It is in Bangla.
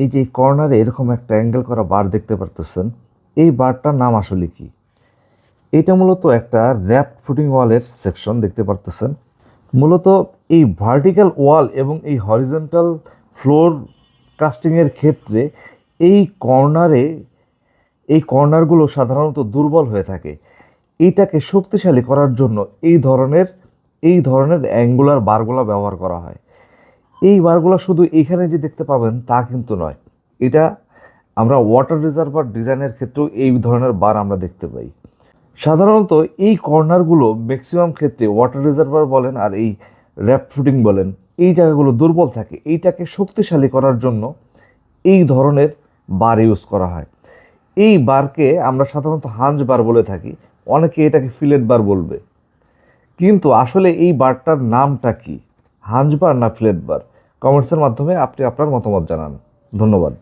এই যে কর্নারে এরকম একটা অ্যাঙ্গেল করা বার দেখতে পারতেছেন, এই বারটার নাম আসলে কি? এটা মূলত একটা র্যাপ ফুটিং ওয়ালের সেকশন দেখতে পারতেছেন। মূলত এই ভার্টিক্যাল ওয়াল এবং এই হরিজন্টাল ফ্লোর কাস্টিংয়ের ক্ষেত্রে এই কর্নারে এই কর্নারগুলো সাধারণত দুর্বল হয়ে থাকে। এইটাকে শক্তিশালী করার জন্য এই ধরনের অ্যাঙ্গুলার বারগুলো ব্যবহার করা হয়। এই বারগুলো শুধু এইখানে যে দেখতে পাবেন তা কিন্তু নয়, এটা আমরা ওয়াটার রিজার্ভার ডিজাইনের ক্ষেত্রেও এই ধরনের বার আমরা দেখতে পাই। সাধারণত এই কর্নারগুলো ম্যাক্সিমাম ক্ষেত্রে ওয়াটার রিজার্ভার বলেন আর এই র্যাপ ফুটিং বলেন, এই জায়গাগুলো দুর্বল থাকে। এইটাকে শক্তিশালী করার জন্য এই ধরনের বার ইউজ করা হয়। এই বারকে আমরা সাধারণত হাঞ্জ বার বলে থাকি, অনেকে এটাকে ফিলেট বার বলবে। কিন্তু আসলে এই বারটার নামটা কি, হাঞ্জ বার না ফিলেট বার? কমেন্টসের মাধ্যমে আপনি আপনার মতামত জানান। ধন্যবাদ।